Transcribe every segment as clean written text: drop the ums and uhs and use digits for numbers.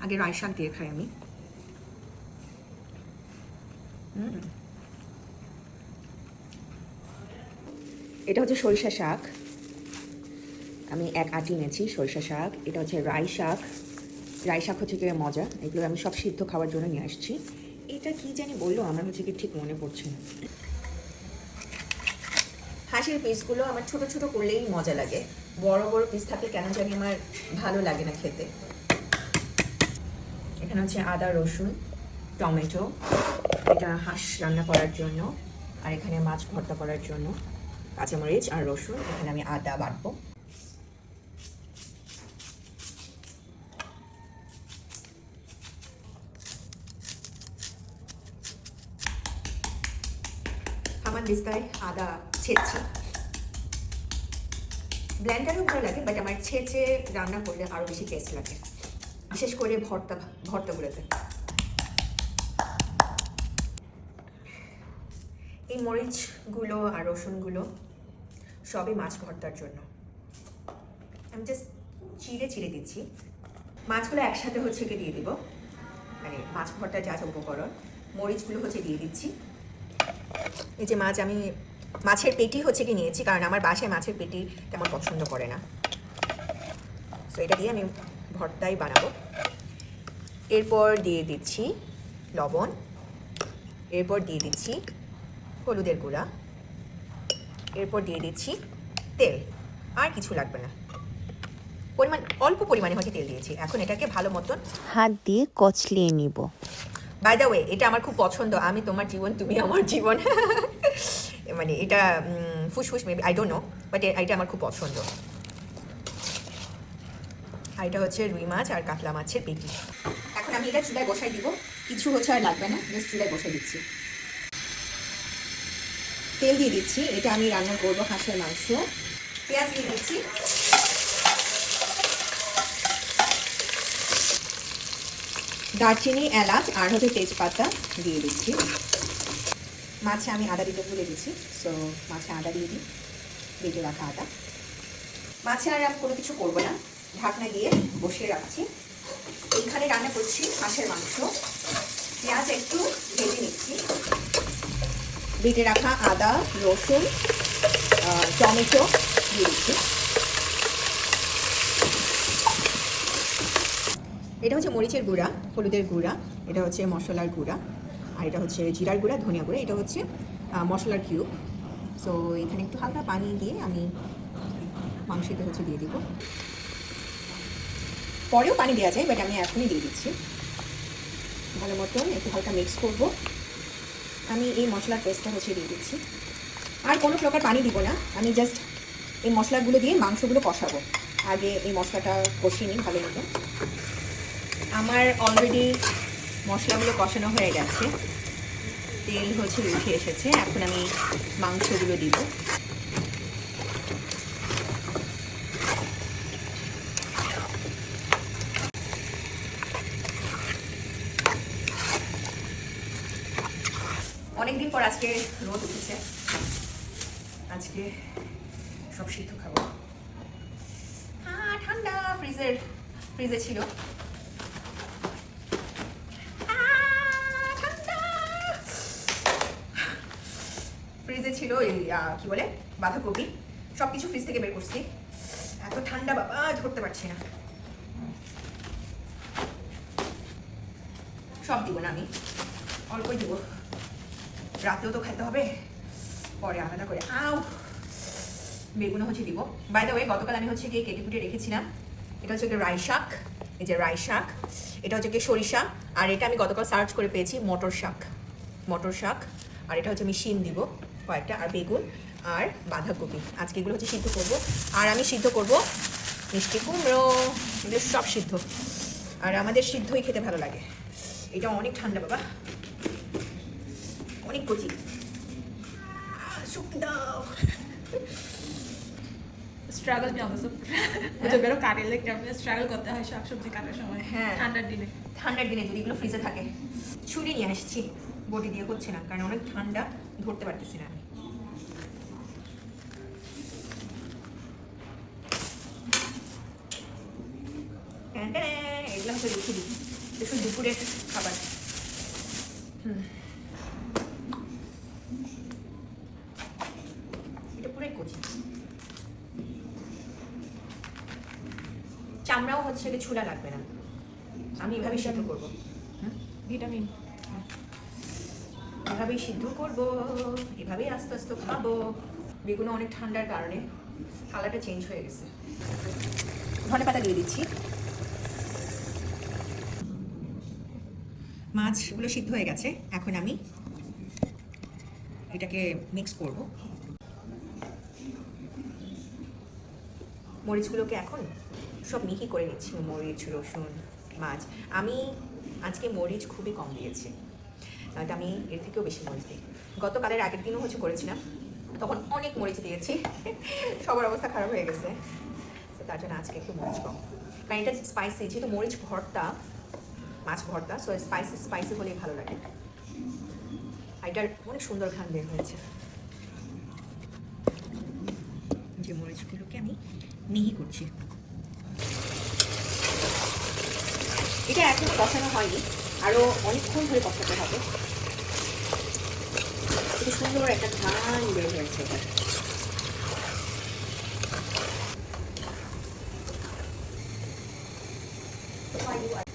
আগে রাই শাক দিয়ে খাই আমি। এটা হচ্ছে সরিষা শাক, আমি এক আটি নিয়েছি সরিষা শাক। এটা হচ্ছে রাই শাক, রাই শাক হচ্ছে কি মজা, এগুলো আমি সব সিদ্ধ খাওয়ার জন্য নিয়ে আসছি। এটা কি জানি বললো, আমার হচ্ছে কি ঠিক মনে পড়ছে না। হাঁসের পিসগুলো আমার ছোট ছোট করলেই মজা লাগে, বড় বড় পিস থাকলে কেন জানি আমার ভালো লাগে না খেতে। এখানে হচ্ছে আদা, রসুন, টমেটো, এটা হাঁস রান্না করার জন্য, আর এখানে মাছ ভর্তা করার জন্য কাঁচামরিচ আর রসুন। এখানে আমি আদা বাটবো। আমার দিস্তায় আদা ছেঁচছি, ব্লেন্ডারও ভালো লাগে, বাট আমার ছেঁচে রান্না করলে আরও বেশি টেস্ট লাগে, বিশেষ করে ভর্তাগুলোতে। এই মরিচগুলো আর রসুনগুলো সবই মাছ ভর্তার জন্য, আমি জাস্ট চিড়ে চিড়ে দিচ্ছি। মাছগুলো একসাথে হচ্ছে কি দিয়ে দিব, মানে মাছ ভর্তার যা যা উপকরণ, মরিচগুলো হচ্ছে দিয়ে দিচ্ছি। এই যে মাছ, আমি মাছের পেটি হচ্ছে কি নিয়েছি, কারণ আমার বাসায় মাছের পেটি তেমন পছন্দ করে না, সো এটা দিয়ে আমি ভর্তাই বানাবো। এরপর দিয়ে দিচ্ছি লবণ, এরপর দিয়ে দিচ্ছি হলুদের গুঁড়া, এরপর দিয়ে দিচ্ছি তেল, আর কিছু লাগবে না, পরিমাণ অল্প পরিমাণে হচ্ছে তেল দিয়েছি। এখন এটাকে ভালো মতন হাত দিয়ে কচলিয়ে নিব। বাই দ্য ওয়ে, এটা আমার খুব পছন্দ, আমি তোমার জীবন তুমি আমার জীবন মানে এটা ফুসফুস maybe, I don't know, but এটা আমার খুব পছন্দ। আর এটা হচ্ছে রুই মাছ আর কাতলা মাছের পেটি। এখন আমি এটা চুলায় বসাই দিব, কিছু হচ্ছে আর লাগবে না, জাস্ট চুলায় বসাই দিচ্ছি। তেল দিয়ে দিচ্ছি, এটা আমি রান্না করবো হাঁসের মাংস। পেঁয়াজ দিয়ে দিচ্ছি, দারচিনি, এলাচ আর হচ্ছে তেজপাতা দিয়ে দিচ্ছি। মাছে আমি আদা দিতে ভুলে দিচ্ছি, সো মাছে আদা দিয়ে দিই, বেটে রাখা আদা। মাছে আর আমি কোনো কিছু করবো না, ঢাকনা দিয়ে বসিয়ে রাখছি। এইখানে রান্না করছি হাঁসের মাংস। পেঁয়াজ একটু ভেজে নিচ্ছি, বেটে রাখা আদা, রসুন, টমেটো দিয়ে দিচ্ছি। এটা হচ্ছে মরিচের গুঁড়া, হলুদের গুঁড়া, এটা হচ্ছে মশলার গুঁড়া, আর এটা হচ্ছে জিরার গুঁড়া, ধনিয়া গুঁড়া, এটা হচ্ছে মশলার কিউব। সো এখানে একটু হালকা পানি দিয়ে আমি মাংসতে হচ্ছে দিয়ে দিব। পরেও পানি দেওয়া যায়, বাট আমি এখনই দিয়ে দিচ্ছি। ভালো মতন একটু হালকা মিক্স করব। আমি এই মশলার পেস্টটা হচ্ছে দিয়ে দিচ্ছি, আর কোনো প্রকার পানি দিব না, আমি জাস্ট এই মশলাগুলো দিয়ে মাংসগুলো কষাবো। আগে এই মশলাটা কষিয়ে নিই ভালো মতো। আমার অলরেডি মশলাগুলো কষানো হয়ে গেছে, তেল হচ্ছে উঠে এসেছে। এখন আমি মাংসগুলো দিব। অনেকদিন পর আজকে রোদ উঠেছে, আজকে সব সিদ্ধ খাবো। ঠান্ডা, ফ্রিজে ছিল। ফ্রিজে ছিল এই কি বলে বাঁধাকপি, সব কিছু ফ্রিজ থেকে বের করছি। এত ঠান্ডা বাবা, ধরতে পারছি না। সব দিব না, আমি অল্পই দিব, রাতেও তো খেতে হবে, পরে আলাদা করে। বেগুনও হচ্ছে দিব। বাই দ্য ওয়ে, গতকাল আমি হচ্ছে গিয়ে কেটে কুটে রেখেছিলাম। এটা হচ্ছে গিয়ে রাই শাক, এই যে রাই শাক, এটা হচ্ছে গিয়ে সরিষা, আর এটা আমি গতকাল সার্চ করে পেয়েছি মটর শাক, আর এটা হচ্ছে আমি শিম দিব কয়েকটা, আর বেগুন আর বাঁধাকপি। আজকে এগুলো হচ্ছে সিদ্ধ করব। আর আমি সিদ্ধ করব মিষ্টি কুমড়ো, এগুলো সব সিদ্ধ, আর আমাদের সিদ্ধই খেতে ভালো লাগে। এটা অনেক ঠান্ডা বাবা, অনেক কচি, শক্তি দাও। স্ট্রাগল भी আমরা সব বেরো কাটলে কেমন স্ট্রাগল করতে হয় শাকসবজি কাটার সময়। হ্যাঁ, ঠান্ডার দিনে যদি এগুলো ফ্রিজে থাকে। ছুরি নিয়ে আসছি, বটি দিয়ে হচ্ছে না, কারণ অনেক ঠান্ডা, ধরতে পারতেছি না আমি। এগুলো হচ্ছে রেখে দিই। দেখুন দুপুরের খাবার। এটা পুরাই কচি, চামড়াও হচ্ছে কি ছুলা লাগবে না। আমি এভাবেই সিদ্ধ করবো, ভিটামিন। এভাবেই সিদ্ধ করবো, এভাবেই আস্তে আস্তে খাবো। বেগুন অনেক ঠান্ডার কারণে কালারটা চেঞ্জ হয়ে গেছে। ধনেপাতা দিয়ে দিচ্ছি। মাছগুলো সিদ্ধ হয়ে গেছে, এখন আমি এটাকে মিক্স করব। মরিচগুলোকে এখন সব মিহি করে নিচ্ছি, মরিচ, রসুন, মাছ। আমি আজকে মরিচ খুবই কম দিয়েছি, নয়তো আমি এর থেকেও বেশি মরিচ দিই। গতকালের আগের দিনও হচ্ছে করেছিলাম, তখন অনেক মরিচ দিয়েছি, সবার অবস্থা খারাপ হয়ে গেছে। তো তার জন্য আজকে একটু মরিচ কম, কারণ এটা স্পাইসি, যেহেতু মরিচ ভর্তা, মাছ ভর্তা, সো স্পাইসি স্পাইসি হলেই ভালো লাগে। আর এটার অনেক সুন্দর ঘ্রাণ বের হয়েছে। যে মরিচগুলোকে আমি মিহি করছি, এটা এখনো কষানো হয়নি, আরও অনেকক্ষণ ধরে কষাতে হবে। খুব সুন্দর একটা ঘ্রাণ বের হয়েছে এটা।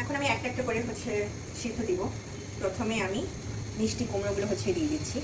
এখন আমি একটা একটা করে হচ্ছে সিদ্ধ দিব। প্রথমে আমি মিষ্টি কুমড়োগুলো হচ্ছে দিয়ে দিচ্ছি,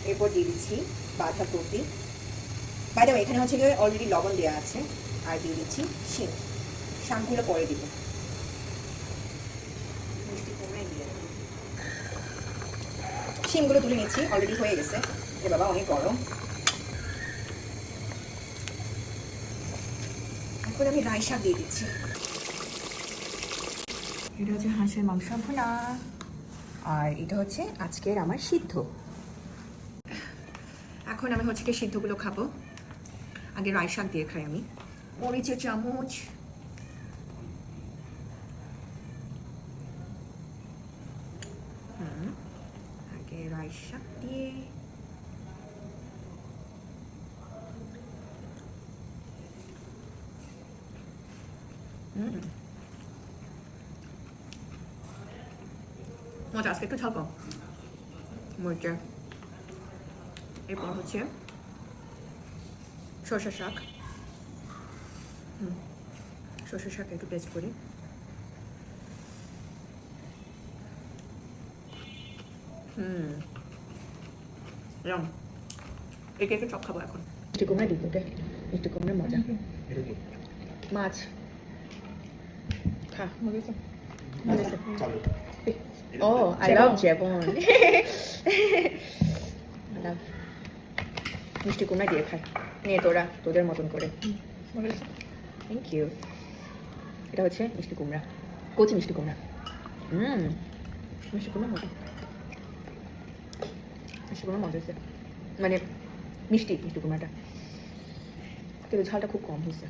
এরপর দিয়ে দিচ্ছি বাঁধাকপি। বাইরে এখানে হচ্ছে গিয়ে অলরেডি লবণ দেওয়া আছে। আর দিয়ে দিচ্ছি শিম, শাকগুলো পরে দিব। মিষ্টি কুমড়াই দিয়ে দেবো। শিমগুলো তুলে নিচ্ছি, অলরেডি হয়ে গেছে। এ বাবা অনেক গরম। এখন আমি রাই শাক দিয়ে দিচ্ছি। এটা হচ্ছে হাঁসের মাংস ভুনা, আর এটা হচ্ছে আজকের আমার সিদ্ধ। এখন আমি হচ্ছে কি সিদ্ধগুলো খাবো। আগে রাই শাক দিয়ে খাই আমি। মরিচের চামচ, আগে রাই শাক দিয়ে, মজা। আজকে একটু ঝাল কম মরিচের। এরপর হচ্ছে সরষের শাক। সরষের শাক একটু টেস্ট করি। এরকম একে একে সব খাবো এখন। মিষ্টি কুমড়া দিই তোকে, মিষ্টি কুমড়ার মজা। মাছ খা। ও আই লাভ জেবন। মিষ্টি কুমড়া দিয়ে খাই। নিয়ে তোরা তোদের মতন করে। Thank you. এটা হচ্ছে মিষ্টি কুমড়া, কচি মিষ্টি কুমড়া। মিষ্টি কুমড়া মজা, মিষ্টি কুমড়া মজা হয়েছে, মানে মিষ্টি মিষ্টি কুমড়াটা, কিন্তু ঝালটা খুব কম হয়েছে,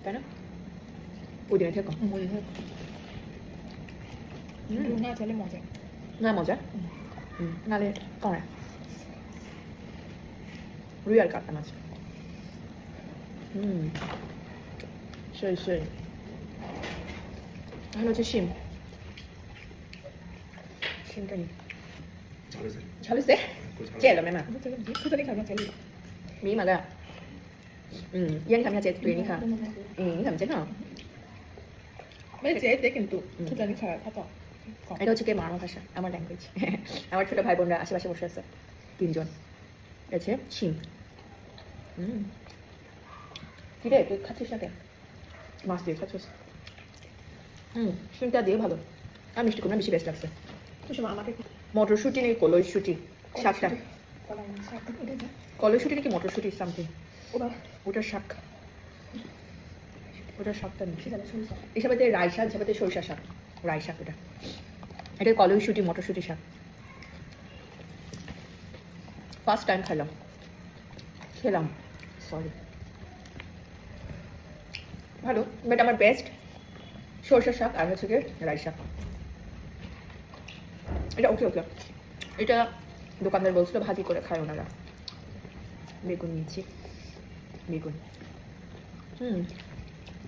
তাই না? ওই দিনের থেকে কম। না চাইলে মজা না মজা, নালে কমে রুই আর কাতলা মাছ। সেই সেই। এখন হচ্ছে শিম, শিমটা নি ঝালছে চেলো মেমা 미 맞아. 이한이 가면 제 tuyển hả? Làm chết hả? mấy chế tế কিন্তু তো জানি খারাপ খাতা এটা হচ্ছে কি মারমা ভাষা, আমার ল্যাঙ্গুয়েজ। আমার ছোট ভাই বোনরা আশেপাশে বসে আছে, তিনজন। এটা হচ্ছে শিম। কি রে তুই খাচ্ছিস না কেন? মাছ দিয়ে খাচ্ছিস? শিমটা দিয়ে ভালো, আর মিষ্টি কুমড়া বেশি বেস্ট লাগছে। আমাকে মটরশুঁটি নেই, কলইশুঁটি শাকটা। কলইশুঁটি নাকি মটরশুঁটি সামথিং, ওটার শাক, ওটার শাকটা নেই। এসবেতে রাই শাক, এসবেতে সরিষা শাক, রাই শাক ওটা। এটা কলইশুঁটি মটরশুঁটি শাক। ফার্স্ট টাইম খেলাম, সরি। ভালো, বাট আমার বেস্ট সরষে শাক আর হচ্ছে গিয়ে রাই শাক। এটা ওকে ওকে। এটা দোকানদার বলছিল ভাজি করে খায় ওনারা। বেগুন নিয়েছি, বেগুন।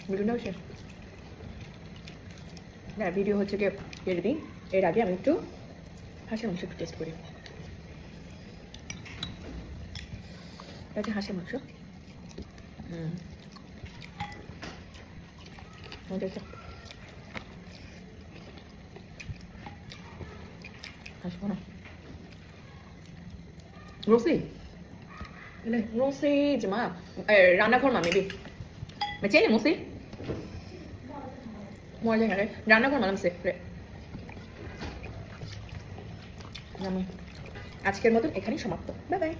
বেগুনটাও সে হ্যাঁ ভিডিও হচ্ছে গিয়ে এর দিই, এর আগে আমি একটু হাঁসের মাংস একটু টেস্ট করি। এটা হচ্ছে হাঁসের মাংস। হাঁসবো না রোসি, রোসি রান্নাঘর মা মেবি চেনে মোসি মজা হ্যাঁ রান্নাঘর মালাম সে আজকের মতন এখানেই সমাপ্ত। Bye bye.